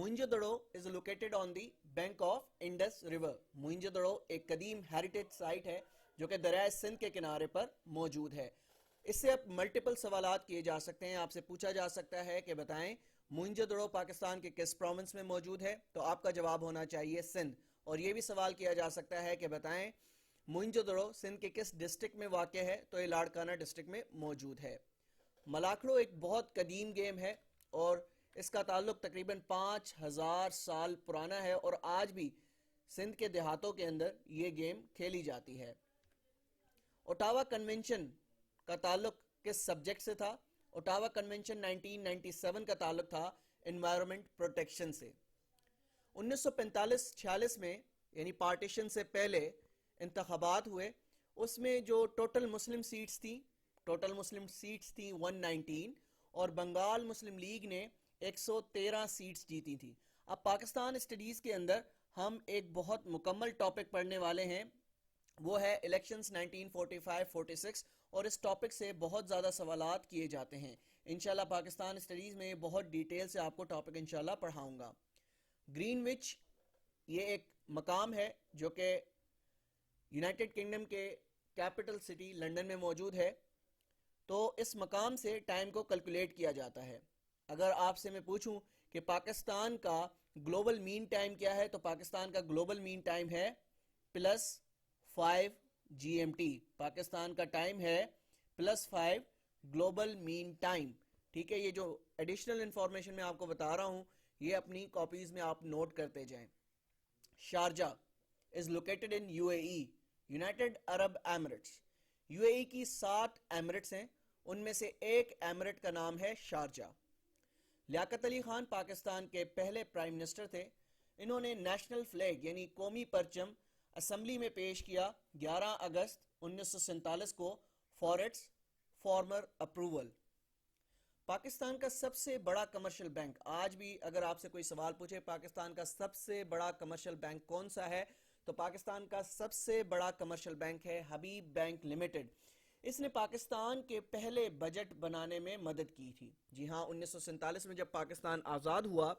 Moenjo is located on the bank of Indus River. Moenjo ایک قدیم heritage site ہے جو کہ دریائے سندھ کے کنارے پر موجود ہے. اس سے اب ملٹیپل سوالات کیے جا سکتے ہیں. آپ سے پوچھا جا سکتا ہے کہ بتائیں موئنجو پاکستان کے کس پروونس میں موجود ہے؟ تو آپ کا جواب ہونا چاہیے سندھ. اور یہ بھی سوال کیا جا سکتا ہے کہ بتائیں موئنجو سندھ کے کس ڈسٹرکٹ میں واقع ہے؟ تو یہ لاڑکانہ ڈسٹرکٹ میں موجود ہے. ملاکھڑو ایک بہت قدیم گیم ہے اور اس کا تعلق تقریباً 5000 سال پرانا ہے اور آج بھی سندھ کے دیہاتوں کے اندر یہ گیم کھیلی جاتی ہے. اوٹاوا کنونشن کا تعلق کس سبجیکٹ سے تھا؟ اوٹاوا کنونشن 1997 کا تعلق تھا انوائرمنٹ پروٹیکشن سے. 1945-46 میں یعنی پارٹیشن سے پہلے انتخابات ہوئے. اس میں جو ٹوٹل مسلم سیٹس تھیں 119 اور بنگال مسلم لیگ نے 113 سیٹس جیتی تھی. اب پاکستان اسٹڈیز کے اندر ہم ایک بہت مکمل ٹاپک پڑھنے والے ہیں، وہ ہے الیکشنز 1945-46 اور اس ٹاپک سے بہت زیادہ سوالات کیے جاتے ہیں. انشاءاللہ پاکستان اسٹڈیز میں بہت ڈیٹیل سے آپ کو ٹاپک انشاءاللہ پڑھاؤں گا. گرین وچ یہ ایک مقام ہے جو کہ یونائٹڈ کنگڈم کے کیپٹل سٹی لنڈن میں موجود ہے. تو اس مقام سے ٹائم کو کیلکولیٹ کیا جاتا ہے. اگر آپ سے میں پوچھوں کہ پاکستان کا گلوبل مین ٹائم کیا ہے تو پاکستان کا گلوبل مین ٹائم ہے +5 GMT. پاکستان کا ٹائم ہے +5 گلوبل مین ٹائم. ٹھیک ہے، یہ جو ایڈیشنل انفارمیشن میں آپ کو بتا رہا ہوں یہ اپنی کاپیز میں آپ نوٹ کرتے جائیں. Sharjah is located in UAE, United Arab Emirates. UAE کی 7 ایمریٹس ہیں، ان میں سے ایک ایمریٹ کا نام ہے شارجہ. لیاقت علی خان پاکستان کے پہلے پرائم منسٹر تھے. انہوں نے نیشنل فلیگ یعنی قومی پرچم اسمبلی میں پیش کیا 11 اگست 1947 کو for its former approval. Pakistan کا سب سے بڑا کمرشل بینک، آج بھی اگر آپ سے کوئی سوال پوچھے پاکستان کا سب سے بڑا کمرشل بینک کون سا ہے تو پاکستان کا سب سے بڑا کمرشل بینک ہے حبیب بینک لمیٹڈ. اس نے پاکستان کے پہلے بجٹ بنانے میں مدد کی تھی. جی ہاں، 1947 میں جب پاکستان آزاد ہوا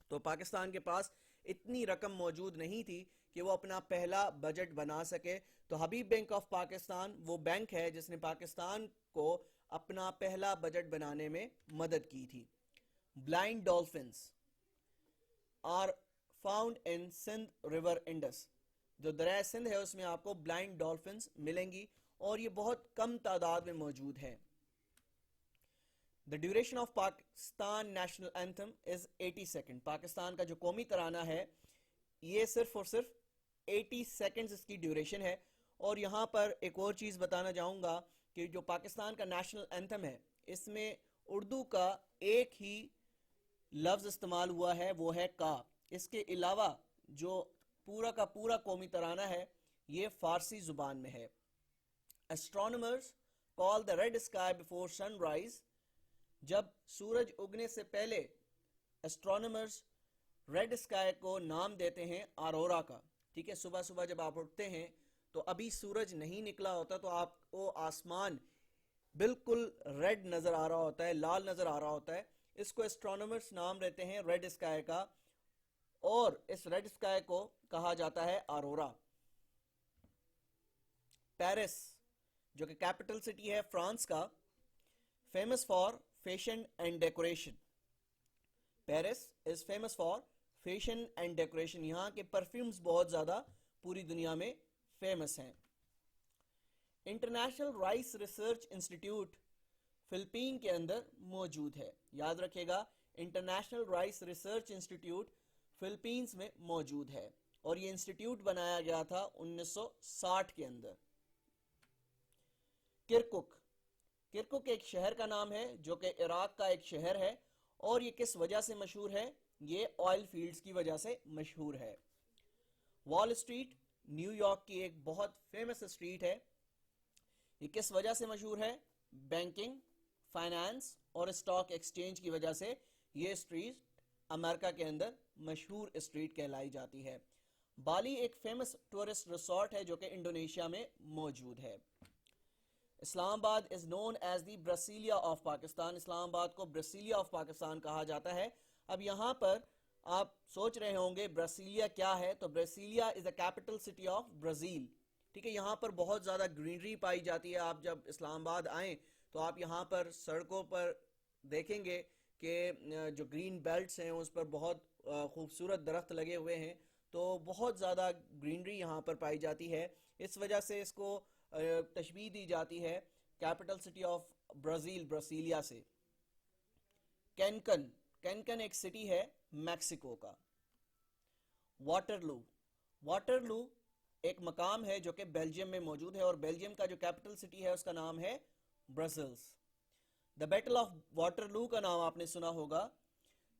تو پاکستان کے پاس اتنی رقم موجود نہیں تھی کہ وہ اپنا پہلا بجٹ بنا سکے. تو حبیب بینک آف پاکستان وہ بینک ہے جس نے پاکستان کو اپنا پہلا بجٹ بنانے میں مدد کی تھی. Blind dolphins are found in Sindh river Indus. جو دریائے سندھ ہے اس میں آپ کو بلائنڈ ڈولفنز ملیں گی اور یہ بہت کم تعداد میں موجود ہے. The duration of Pakistan national anthem is 80 seconds. Pakistan کا جو قومی ترانہ ہے یہ صرف اور صرف 80 سیکنڈز اس کی ڈیوریشن ہے. اور یہاں پر ایک اور چیز بتانا چاہوں گا کہ جو پاکستان کا نیشنل اینتھم ہے اس میں اردو کا ایک ہی لفظ استعمال ہوا ہے، وہ ہے کا. اس کے علاوہ جو پورا کا پورا قومی ترانہ ہے یہ فارسی زبان میں ہے. Astronomers call the red sky before sunrise. جب سورج اگنے سے پہلے astronomers ریڈ اسکائی کو نام دیتے ہیں آرورا کا. ٹھیک ہے، صبح صبح جب آپ اٹھتے ہیں تو ابھی سورج نہیں نکلا ہوتا تو آپ کو آسمان بالکل ریڈ نظر آ رہا ہوتا ہے، لال نظر آ رہا ہوتا ہے. اس کو astronomers نام دیتے ہیں ریڈ اسکائی کا اور اس ریڈ اسکائی کو کہا جاتا ہے آرورا. پیرس جو کہ کیپٹل سٹی ہے فرانس کا، famous for fashion and decoration. Paris is famous for fashion and decoration. یہاں کے پرفیومز بہت زیادہ پوری دنیا میں فیمس ہیں. International rice research institute Philippines کے اندر موجود ہے. یاد رکھے گا انٹرنیشنل رائس ریسرچ انسٹیٹیوٹ فلپینز میں موجود ہے اور یہ انسٹیٹیوٹ بنایا گیا تھا 1960 کے اندر. کرکک ایک شہر کا نام ہے جو کہ عراق کا ایک شہر ہے اور یہ کس وجہ سے مشہور ہے؟ یہ آئل فیلڈز کی وجہ سے مشہور ہے. وال اسٹریٹ نیو یارک کی ایک بہت فیمس اسٹریٹ ہے. یہ کس وجہ سے مشہور ہے؟ بینکنگ، فائنانس اور اسٹاک ایکسچینج کی وجہ سے یہ اسٹریٹ امریکہ کے اندر مشہور اسٹریٹ کہلائی جاتی ہے. بالی ایک فیمس ٹورسٹ ریسورٹ ہے جو کہ انڈونیشیا میں موجود ہے. Islamabad is known as the Brasilia of Pakistan. Islamabad کو برسیلیا آف پاکستان کہا جاتا ہے. اب یہاں پر آپ سوچ رہے ہوں گے برازیلیا کیا ہے، تو برازیلیا از A capital city of Brazil. ٹھیک ہے، یہاں پر بہت زیادہ گرینری پائی جاتی ہے. آپ جب اسلام آباد آئیں تو آپ یہاں پر سڑکوں پر دیکھیں گے کہ جو گرین بیلٹس ہیں اس پر بہت خوبصورت درخت لگے ہوئے ہیں. تو بہت زیادہ گرینری یہاں پر پائی جاتی ہے. اس وجہ سے اس کو تشبیہ دی جاتی ہے کیپٹل سٹی آف برازیل، برازیلیا سے. کینکن، کینکن ایک سٹی ہے میکسیکو کا. واٹرلو، واٹرلو ایک مقام ہے جو کہ بیلجیم میں موجود ہے، اور بیلجیم کا جو کیپٹل سٹی ہے اس کا نام ہے Brussels. The battle of Waterloo کا نام آپ نے سنا ہوگا.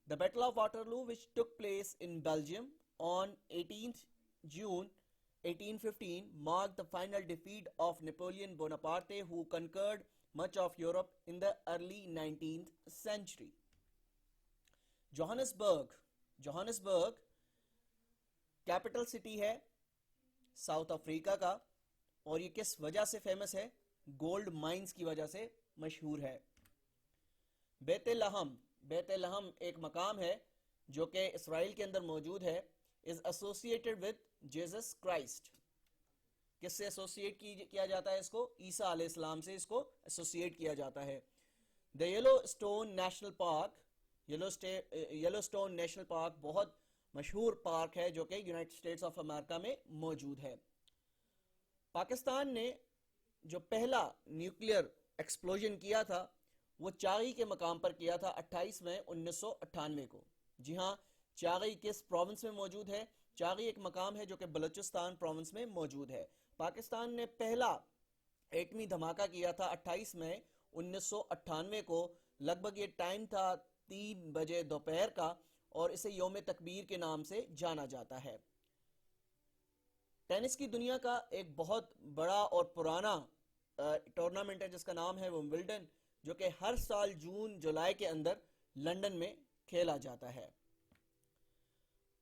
The battle of Waterloo which took place in Belgium on 18th June 1815 marked the final defeat of Napoleon Bonaparte, who conquered much of Europe in the early 19th century. Johannesburg, Johannesburg capital city ہے South Africa کا، اور یہ کس وجہ سے famous ہے؟ Gold mines کی وجہ سے مشہور ہے. بیت لحم، بیت لحم ایک مقام ہے جو کہ اسرائیل کے اندر موجود ہے. is associated with Jesus Christ. کس سے ایسوسیٹ کیا جاتا ہے اس کو؟ عیسیٰ علیہ السلام سے اس کو ایسوسیٹ کیا جاتا ہے. The Yellowstone National Park, Yellowstone National Park بہت مشہور پارک ہے جو کہ یونائٹڈ اسٹیٹس آف امریکہ میں موجود ہے. پاکستان نے جو پہلا نیوکلیئر ایکسپلوژن کیا تھا وہ چاغی کے مقام پر کیا تھا 28 مئی 1998 کو. جی ہاں، چاغی کس پروونس میں موجود ہے؟ چاغی ایک مقام ہے جو کہ بلوچستان پروونس میں موجود ہے. پاکستان نے پہلا ایٹمی دھماکہ کیا تھا 28 مئی 1998 کو. لگ بھگ یہ ٹائم تھا 3 بجے دوپہر کا، اور اسے یوم تکبیر کے نام سے جانا جاتا ہے. ٹینس کی دنیا کا ایک بہت بڑا اور پرانا ٹورنامنٹ ہے جس کا نام ہے ومبلڈن، جو کہ ہر سال جون جولائی کے اندر لندن میں کھیلا جاتا ہے.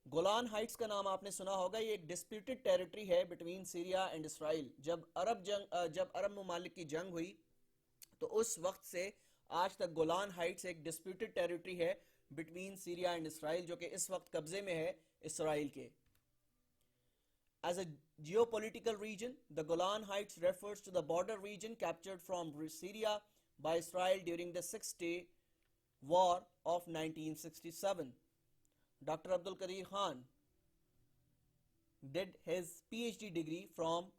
گولان ہائٹس کا نام آپ نے سنا ہوگا. یہ ایک ڈسپیوٹڈ ٹیریٹری ہے بٹوین سیریا اینڈ اسرائیل. جب عرب ممالک کی جنگ ہوئی تو اس وقت سے آج تک گولان ہائٹس ایک ڈسپیوٹڈ ٹیریٹری ہے بٹوین سیریا اینڈ اسرائیل، جو کہ اس وقت قبضے میں ہے اسرائیل کے. As a geopolitical region, the Golan Heights refers to the border region captured from Syria by Israel during the Six-Day War of 1967. Dr. Abdul Qadir Khan did his PhD degree from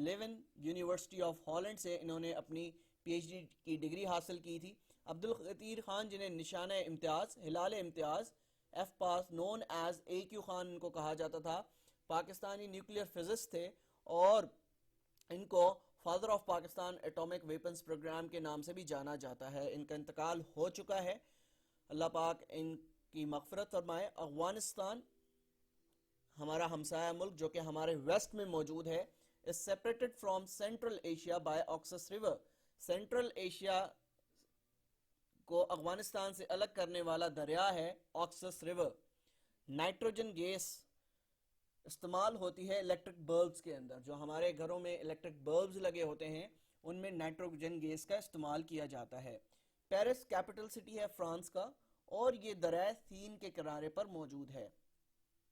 Leuven University of Holland سے انہوں نے اپنی P H D کی degree حاصل کی تھی. عبد القدیر خان جنہیں نشانہ امتیاز، ہلال امتیاز، ایف پاس known as A Q Khan ان کو کہا جاتا تھا، پاکستانی نیوکلیئر فزسٹ تھے، اور ان کو father of Pakistan atomic weapons programme کے نام سے بھی جانا جاتا ہے. ان کا انتقال ہو چکا ہے، اللہ پاک ان کی مغفرت فرمائے. افغانستان ہمارا ہمسایہ ملک جو کہ ہمارے ویسٹ میں موجود ہے، is separated from Central Asia by Oxus River. Central Asia کو افغانستان سے الگ کرنے والا دریا ہے آکسس ریور. نائٹروجن گیس استعمال ہوتی ہے الیکٹرک بلبز کے اندر. جو ہمارے گھروں میں الیکٹرک بلبز لگے ہوتے ہیں ان میں نائٹروجن گیس کا استعمال کیا جاتا ہے. پیرس کیپٹل سٹی ہے فرانس کا، اور یہ دریائے سین کے کنارے پر موجود ہے.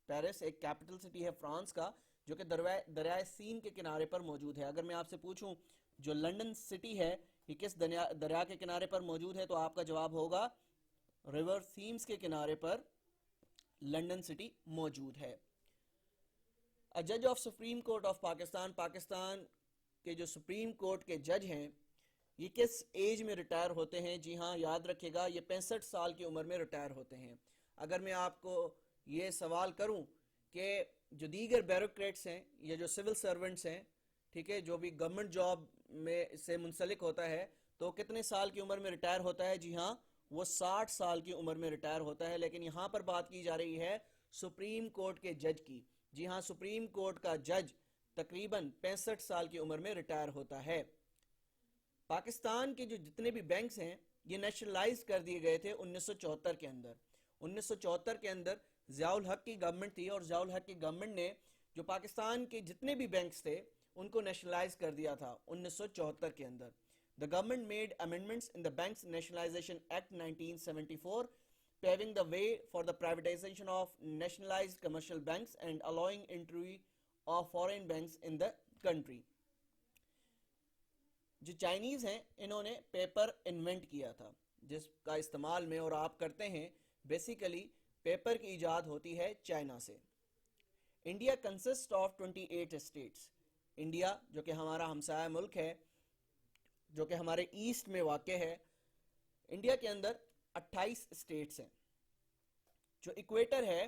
پیرس ایک کیپٹل سٹی ہے فرانس کا جو کہ دریائے سین کے کنارے پر موجود ہے. اگر میں آپ سے پوچھوں جو لنڈن سٹی ہے یہ کس دریا کے کنارے پر موجود ہے، تو آپ کا جواب ہوگا ریور تھیمز کے کنارے پر لنڈن سٹی موجود ہے. جج of supreme court of Pakistan, Pakistan کے جو سپریم کورٹ کے جج ہیں یہ کس ایج میں ریٹائر ہوتے ہیں؟ جی ہاں، یاد رکھے گا یہ 65 سال کی عمر میں ریٹائر ہوتے ہیں. اگر میں آپ کو یہ سوال کروں کہ جو دیگر بیوروکریٹس ہیں یا جو سول سرونٹس ہیں، ٹھیک ہے، جو بھی گورنمنٹ جاب میں سے منسلک ہوتا ہے، تو کتنے سال کی عمر میں ریٹائر ہوتا ہے؟ جی ہاں، وہ 60 سال کی عمر میں ریٹائر ہوتا ہے. لیکن یہاں پر بات کی جا رہی ہے سپریم کورٹ کے جج کی. جی ہاں، سپریم کورٹ کا جج تقریباً 65 سال کی عمر میں ریٹائر ہوتا ہے. پاکستان کے جو جتنے بھی بینکس ہیں یہ نیشنلائز کر دیے گئے تھے 1974 کے اندر. 1974 کے اندر ضیاء الحق کی گورنمنٹ تھی، اور ضیاء الحق کی گورنمنٹ نے جو پاکستان کے جتنے بھی بینکس تھے ان کو نیشنلائز کر دیا تھا 1974 کے اندر. The government made amendments in the Banks Nationalization Act 1974 paving the way for the privatization of nationalized commercial banks and allowing entry of foreign banks in the country. جو چائنیز ہیں انہوں نے پیپر انوینٹ کیا تھا جس کا استعمال میں اور آپ کرتے ہیں. بیسیکلی پیپر کی ایجاد ہوتی ہے چائنا سے. India consist of 28 states. India جو کہ ہمارا ہمسایہ ملک ہے, جو کہ ہمارے ایسٹ میں واقع ہے, انڈیا کے اندر 28 اسٹیٹس ہیں. جو ایکویٹر ہے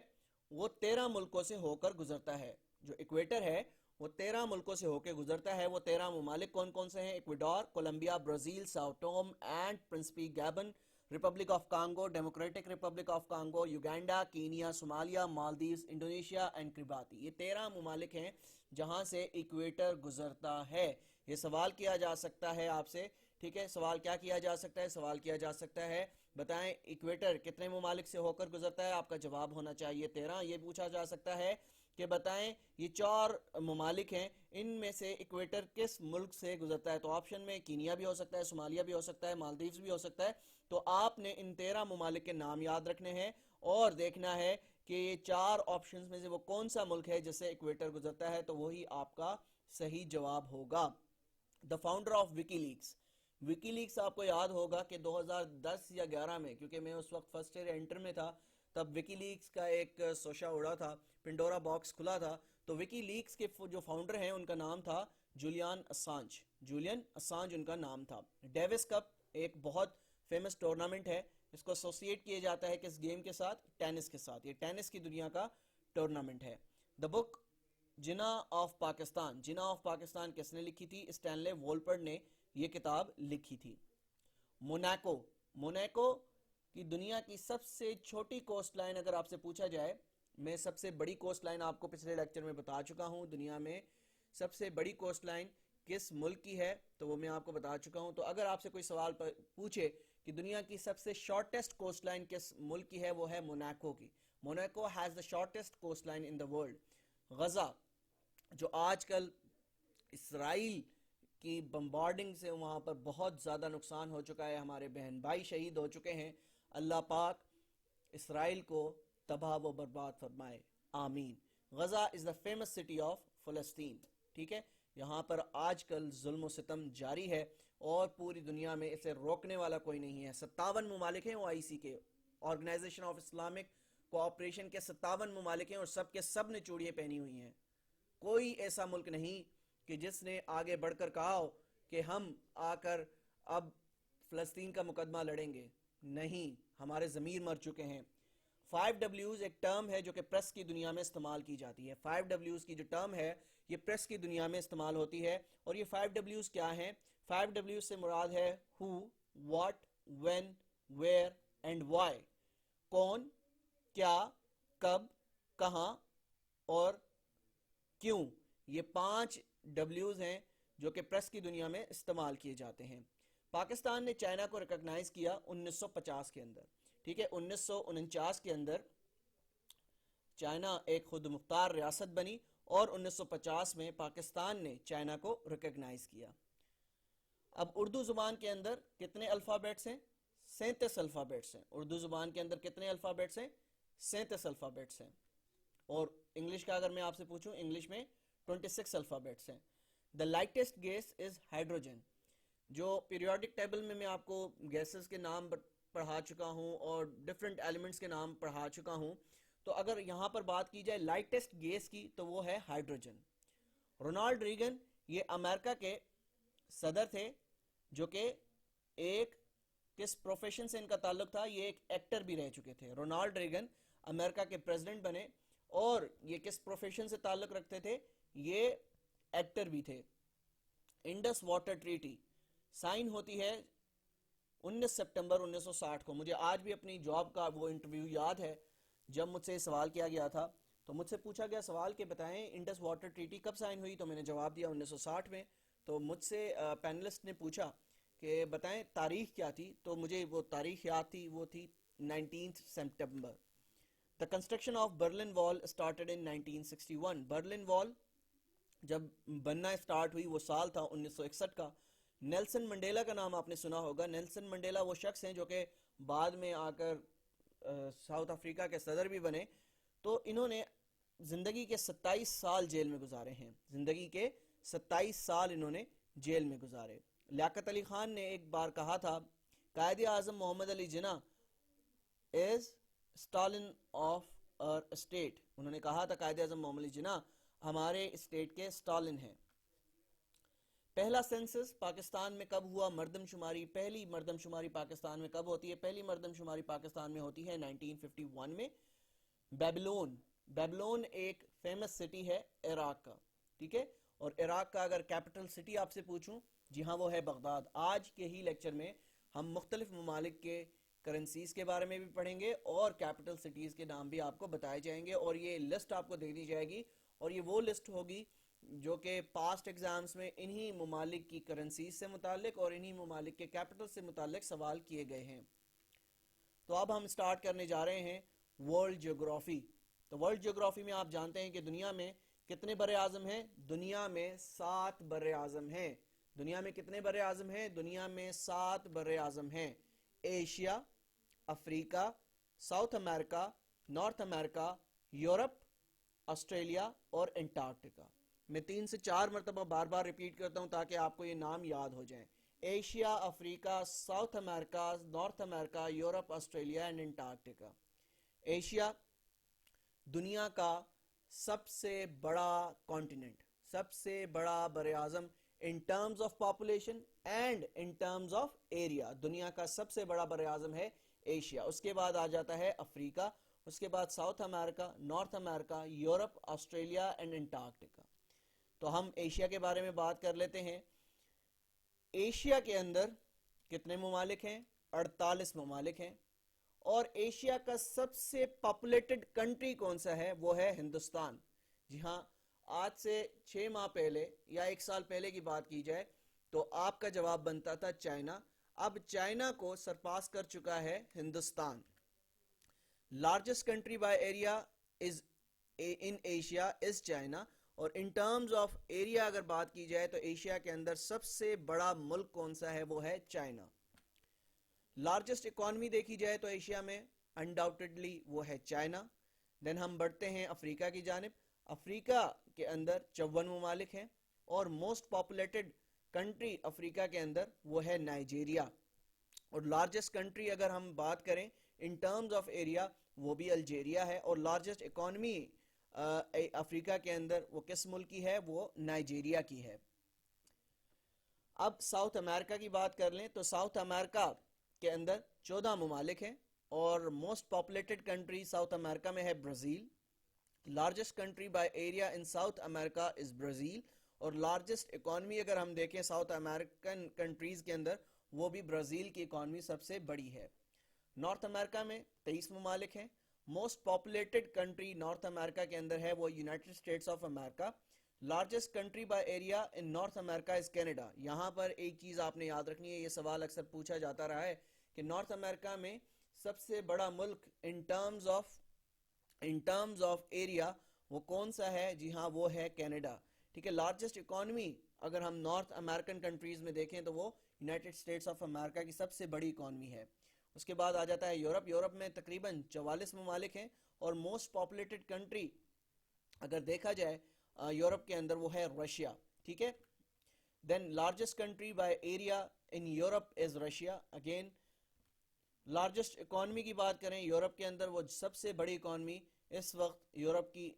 وہ 13 ملکوں سے ہو کر گزرتا ہے. جو ایکویٹر ہے وہ 13 ملکوں سے ہو کے گزرتا ہے. وہ 13 ممالک کون کون سے ہیں؟ Ecuador, Colombia, Brazil, Sao Tome and Principe, Gabon, Republic of Congo, Democratic Republic of Congo, Uganda, Kenya, صومالیہ, مالدیوز, انڈونیشیا اینڈ کرباتی. یہ 13 ممالک ہیں جہاں سے ایکویٹر گزرتا ہے. یہ سوال کیا جا سکتا ہے آپ سے, ٹھیک ہے, سوال کیا کیا جا سکتا ہے؟ سوال کیا جا سکتا ہے بتائیں ایکویٹر کتنے ممالک سے ہو کر گزرتا ہے. آپ کا جواب ہونا چاہیے 13. یہ پوچھا جا سکتا ہے کہ بتائیں یہ 4 ممالک ہیں, ان میں سے ایکویٹر کس ملک سے گزرتا ہے؟ تو آپشن میں کینیا بھی ہو سکتا ہے, صومالیہ بھی ہو سکتا ہے, مالدیوز بھی ہو سکتا ہے. تو آپ نے ان 13 ممالک کے نام یاد رکھنے ہیں اور دیکھنا ہے کہ یہ 4 آپشنز میں سے وہ کون سا ملک ہے جس سے ایکویٹر گزرتا ہے, تو وہی آپ کا صحیح جواب ہوگا. The founder of WikiLeaks. WikiLeaks آپ کو یاد ہوگا کہ 2010 یا 11 میں, کیونکہ میں اس وقت فرسٹ ایئر انٹر میں تھا, تب وکی لیکس کا ایک سوشا اڑا تھا, پنڈورا باکس کھلا تھا. تو وکی لیکس کے جو فاؤنڈر ہیں ان کا نام تھا جولین اسانج. جولین اسانج ان کا نام تھا. ڈیوس کپ ایک بہت فیمس ٹورنامنٹ ہے, اس کو ایسوسیٹ کیا جاتا ہے کس گیم کے ساتھ؟ ٹینس کے ساتھ. یہ ٹینس کی دنیا کا ٹورنامنٹ ہے. دا بک جنا آف پاکستان. جنا آف پاکستان کس نے لکھی تھی؟ اسٹینلے وولپرڈ نے یہ کتاب لکھی تھی. موناکو. موناکو کی دنیا کی سب سے چھوٹی کوسٹ لائن اگر آپ سے پوچھا جائے, میں سب سے بڑی کوسٹ لائن آپ کو پچھلے لیکچر میں بتا چکا ہوں, دنیا میں سب سے بڑی کوسٹ لائن کس ملک کی ہے تو وہ میں آپ کو بتا چکا ہوں. تو اگر آپ سے کوئی سوال پوچھے کہ دنیا کی سب سے شارٹیسٹ کوسٹ لائن کس ملک کی ہے, وہ ہے موناکو کی. Monaco has the shortest coast line in the world. Gaza جو آج کل اسرائیل کی بمبارڈنگ سے وہاں پر بہت زیادہ نقصان ہو چکا ہے, ہمارے بہن بھائی شہید ہو چکے ہیں, اللہ پاک اسرائیل کو تباہ و برباد فرمائے, آمین. غزہ از دا فیمس سٹی آف فلسطین. ٹھیک ہے, یہاں پر آج کل ظلم و ستم جاری ہے اور پوری دنیا میں اسے روکنے والا کوئی نہیں ہے. 57 ممالک ہیں OIC کے, آرگنائزیشن آف اسلامک کوآپریشن کے 57 ممالک ہیں اور سب کے سب نے چوڑیاں پہنی ہوئی ہیں. کوئی ایسا ملک نہیں کہ جس نے آگے بڑھ کر کہا ہو کہ ہم آ کر اب فلسطین کا مقدمہ لڑیں گے. نہیں, ہمارے ضمیر مر چکے ہیں. 5Ws ایک ٹرم ہے جو کہ پریس کی دنیا میں استعمال کی جاتی ہے. 5Ws کی جو ٹرم ہے یہ پریس کی دنیا میں استعمال ہوتی ہے. اور یہ 5Ws کیا ہیں؟ 5Ws سے مراد ہے who, what, when, where and why. کون, کیا, کب, کہاں اور کیوں. یہ 5 Ws ہیں جو کہ پریس کی دنیا میں استعمال کیے جاتے ہیں. پاکستان نے چائنا کو ریکگنائز کیا 1950 کے اندر. ٹھیک ہے, 1949 کے اندر چائنا ایک خود مختار ریاست بنی اور 1950 میں پاکستان نے چائنا کو ریکگنائز کیا. اب اردو زبان کے اندر کتنے الفابیٹس ہیں؟ 37 الفابیٹس ہیں. اردو زبان کے اندر کتنے الفابیٹس ہیں؟ 37 الفابیٹس ہیں. اور انگلش کا اگر میں آپ سے پوچھوں, انگلش میں 26 الفابیٹس ہیں. دا لائٹسٹ گیس از ہائیڈروجن. جو پیریوڈک ٹیبل میں آپ کو گیسز کے نام پڑھا چکا ہوں اور ڈفرینٹ ایلیمنٹس کے نام پڑھا چکا ہوں, تو اگر یہاں پر بات کی جائے لائٹسٹ گیس کی تو وہ ہے ہائیڈروجن. رونالڈ ریگن یہ امریکہ کے صدر تھے جو کہ ایک کس پروفیشن سے ان کا تعلق تھا؟ یہ ایک ایکٹر بھی رہ چکے تھے. رونالڈ ریگن امریکہ کے پریزیڈنٹ بنے اور یہ کس پروفیشن سے تعلق رکھتے تھے؟ یہ ایکٹر بھی تھے. انڈس واٹر ٹریٹی سائن ہوتی ہے 19 سپٹمبر 1960 کو. مجھے آج بھی اپنی جاب کا وہ انٹرویو یاد ہے جب مجھ سے سوال کیا گیا تھا. تو مجھ سے پوچھا گیا سوال کہ بتائیں انڈس واٹر ٹریٹی کب سائن ہوئی, تو میں نے جواب دیا 1960 میں. تو مجھ سے پینلسٹ نے پوچھا کہ بتائیں تاریخ کیا تھی, تو مجھے وہ تاریخ یاد تھی, وہ تھی 19 September. The construction of Berlin Wall started in 1961. Berlin wall جب بننا اسٹارٹ ہوئی وہ سال تھا 1961 کا. نیلسن منڈیلا کا نام آپ نے سنا ہوگا. نیلسن منڈیلا وہ شخص ہیں جو کہ بعد میں آ کر ساؤتھ افریقہ کے صدر بھی بنے، تو انہوں نے زندگی کے 27 سال جیل میں گزارے ہیں، زندگی کے 27 سال انہوں نے جیل میں گزارے۔ لیاقت علی خان نے ایک بار کہا تھا، قائد اعظم محمد علی جناح از اسٹالن آف اور اسٹیٹ، انہوں نے کہا تھا قائد اعظم محمد علی جناح ہمارے اسٹیٹ کے اسٹالن ہیں۔ پہلا سینسس پاکستان میں کب ہوا؟ مردم شماری، پہلی مردم شماری پاکستان میں کب ہوتی ہے؟ پہلی مردم شماری پاکستان میں ہوتی ہے 1951 میں، بیبلون ایک فیمس سٹی ہے عراق کا، ٹھیک ہے، اور عراق کا اگر کیپٹل سٹی آپ سے پوچھوں، جی ہاں وہ ہے بغداد۔ آج کے ہی لیکچر میں ہم مختلف ممالک کے کرنسیز کے بارے میں بھی پڑھیں گے اور کیپٹل سٹیز کے نام بھی آپ کو بتائے جائیں گے، اور یہ لسٹ آپ کو دے دی جائے گی، اور یہ وہ لسٹ ہوگی جو کہ پاسٹ ایگزامز میں انہی ممالک کی کرنسیز سے متعلق اور انہی ممالک کے کیپٹل سے متعلق سوال کیے گئے ہیں۔ تو اب ہم سٹارٹ کرنے جا رہے ہیں ورلڈ جیوگرافی۔ تو ورلڈ جیوگرافی میں آپ جانتے ہیں کہ دنیا میں کتنے بر اعظم ہیں؟ دنیا میں 7 بر اعظم ہیں۔ دنیا میں کتنے بر اعظم ہیں؟ دنیا میں 7 بر اعظم ہیں۔ ایشیا، افریقہ، ساؤتھ امریکہ، نارتھ امریکہ، یورپ، آسٹریلیا اور انٹارکٹیکا۔ میں 3 سے 4 مرتبہ بار بار ریپیٹ کرتا ہوں تاکہ آپ کو یہ نام یاد ہو جائیں۔ Asia, Africa, south America, north America, Europe, Australia and Antarctica. Asia دنیا کا سب سے بڑا کانٹیننٹ، سب سے بڑا بر اعظم in terms of population and in terms of area, دنیا کا سب سے بڑا بر اعظم ہے ایشیا۔ اس کے بعد آ جاتا ہے افریقہ، اس کے بعد south America, north America, Europe, Australia and Antarctica. تو ہم ایشیا کے بارے میں بات کر لیتے ہیں۔ ایشیا کے اندر کتنے ممالک ہیں؟ 48 ممالک ہیں، اور ایشیا کا سب سے پاپولیٹڈ کنٹری کون سا ہے؟ وہ ہے ہندوستان۔ جی ہاں، آج سے 6 ماہ پہلے یا 1 سال پہلے کی بات کی جائے تو آپ کا جواب بنتا تھا چائنا، اب چائنا کو سرپاس کر چکا ہے Hindustan. Largest country by area is in Asia is China, اور ان ٹرمز آف ایریا اگر بات کی جائے تو ایشیا کے اندر سب سے بڑا ملک کون سا ہے؟ وہ ہے چائنا۔ لارجسٹ اکانومی دیکھی جائے تو ایشیا میں انڈاؤٹڈلی وہ ہے چائنا۔ دین ہم بڑھتے ہیں افریقہ کی جانب۔ افریقہ کے اندر 54 ممالک ہیں، اور موسٹ پاپولیٹڈ کنٹری افریقہ کے اندر وہ ہے نائجیریا، اور لارجسٹ کنٹری اگر ہم بات کریں ان ٹرمز آف ایریا وہ بھی الجیریا ہے، اور لارجسٹ اکانومی افریقہ کے اندر وہ کس ملک کی ہے؟ وہ نائجیریا کی ہے۔ اب ساؤتھ امریکہ کی بات کر لیں تو ساؤتھ امریکہ کے اندر 14 ممالک ہیں، اور موسٹ پاپولیٹڈ کنٹری ساؤتھ امریکہ میں ہے Brazil. Largest country by area in South America is Brazil, اور لارجسٹ اکانومی اگر ہم دیکھیں ساؤتھ امریکن کنٹریز کے اندر وہ بھی برازیل کی اکانومی سب سے بڑی ہے۔ نارتھ امریکہ میں 23 ممالک ہیں۔ موسٹ پاپولیٹڈ کنٹری نارتھ امریکہ کے اندر ہے وہ United States of America. Largest country by area in north America is Canada. یہاں پر ایک چیز آپ نے یاد رکھنی ہے، یہ سوال اکثر پوچھا جاتا رہا ہے کہ نارتھ امریکہ میں سب سے بڑا ملک ان ٹرمز آف ایریا وہ کون سا ہے؟ جی ہاں وہ ہے کینیڈا، ٹھیک ہے۔ لارجسٹ اکانومی اگر ہم نارتھ امریکن کنٹریز میں دیکھیں تو وہ یونائٹڈ اسٹیٹس آف امریکہ کی سب سے بڑی اکانومی ہے۔ اس کے بعد آ جاتا ہے یورپ۔ یورپ میں تقریباً 44 ممالک ہیں، اور موسٹ پاپولیٹڈ کنٹری اگر دیکھا جائے یورپ کے اندر وہ ہے رشیا، ٹھیک ہے۔ Then largest country by area in Europe is Russia again. Largest economy کی بات کریں یورپ کے اندر وہ سب سے بڑی اکانومی اس وقت یورپ کی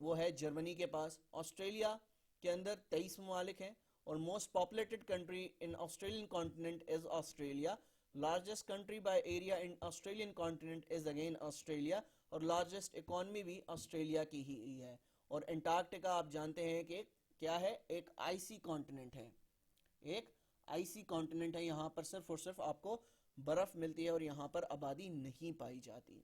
وہ ہے جرمنی کے پاس۔ آسٹریلیا کے اندر 23 ممالک ہیں، اور most populated country in Australian continent is Australia. Largest country by area in Australian continent is again Australia, اور لارجسٹ اکانومی بھی آسٹریلیا کی ہی ہے۔ اور انٹارکٹیکا آپ جانتے ہیں کہ کیا ہے؟ ایک آئسی کانٹیننٹ ہے، ایک آئسی کانٹیننٹ ہے، یہاں پر صرف اور صرف آپ کو برف ملتی ہے اور یہاں پر آبادی نہیں پائی جاتی۔